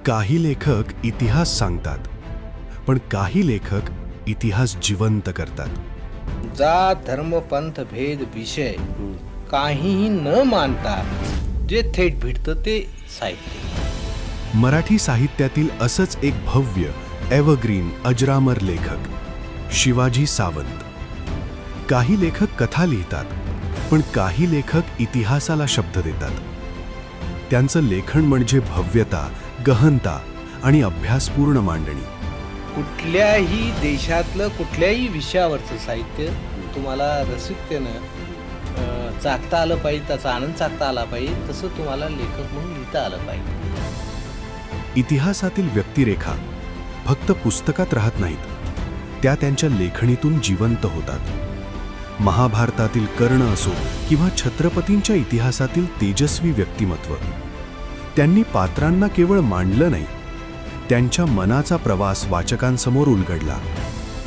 काही लेखक इतिहास सांगतात, पण काही लेखक इतिहास जिवंत करतात. जात धर्म पंथ भेद विषय काहीही न मानता जे थेट भिडतं ते साहित्य. मराठी साहित्यातील असंच एक भव्य एव्हरग्रीन अजरामर लेखक शिवाजी सावंत. काही लेखक कथा लिहितात, पण काही लेखक इतिहासाला शब्द देतात. त्यांचं लेखन म्हणजे भव्यता, गहनता आणि अभ्यासपूर्ण मांडणी. कुठल्याही देशातलं कुठल्याही विषयावरचं साहित्य तुम्हाला रसिकतेनं चाकता आलं पाहिजे, त्याचा आनंद चाकता आला पाहिजे, तसं तुम्हाला लेखक म्हणून लिहिता आलं पाहिजे. इतिहासातील व्यक्तिरेखा फक्त पुस्तकात राहत नाहीत, त्या त्यांच्या लेखणीतून जिवंत होतात. महाभारतातील कर्ण असो किंवा छत्रपतींच्या इतिहासातील तेजस्वी व्यक्तिमत्व, त्यांनी पात्रांना केवळ मांडलं नाही, त्यांच्या मनाचा प्रवास वाचकांसमोर उलगडला.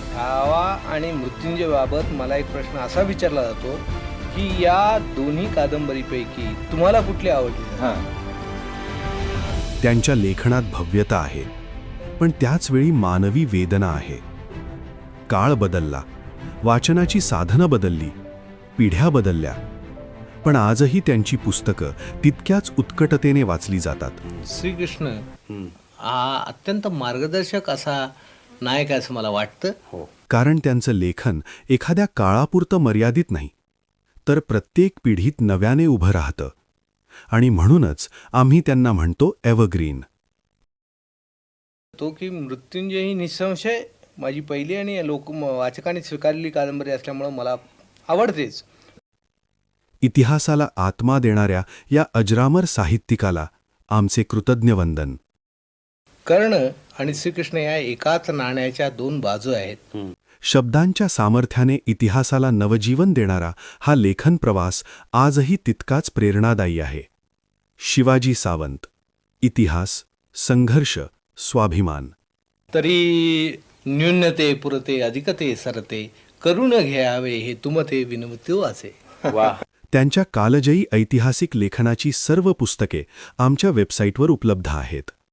छावा आणि मृत्युंजयबाबत मला एक प्रश्न असा विचारला जातो की या दोन्ही कादंबरीपैकी तुम्हाला कुठली आवडली? त्यांच्या लेखनात भव्यता आहे, पण त्याच वेळी मानवी वेदना आहे. काळ बदलला, वाचनाची साधनं बदलली, पिढ्या बदलल्या, पण आजही त्यांची पुस्तकं तितक्याच उत्कटतेने वाचली जातात. श्रीकृष्ण हा अत्यंत मार्गदर्शक असा नायक आहे असं मला वाटतं. कारण त्यांचं लेखन एखाद्या काळापुरतं मर्यादित नाही, तर प्रत्येक पिढीत नव्याने उभं राहतं. आणि म्हणूनच आम्ही त्यांना म्हणतो एव्हरग्रीन. तो की मृत्युंजय ही निसंशय माझी पहिली आणि वाचकांनी स्वीकारलेली कादंबरी असल्यामुळं मला आवडतेच. इतिहासाला आत्मा देणाऱ्या या अजरामर साहित्यिकाला आमचे कृतज्ञ वंदन. कर्ण आणि श्रीकृष्ण या एकाच नाण्याच्या दोन बाजू आहेत. शब्दांच्या सामर्थ्याने इतिहासाला नवजीवन देणारा हा लेखन प्रवास आजही तितकाच प्रेरणादायी आहे. शिवाजी सावंत. इतिहास, संघर्ष, स्वाभिमान. तरी न्यूनते पुरते अधिकते सरते करून घ्यावे हे तुमते विनवते असे. त्यांच्या कालजयी ऐतिहासिक लेखनाची सर्व पुस्तके आमच्या वेबसाईटवर उपलब्ध आहेत.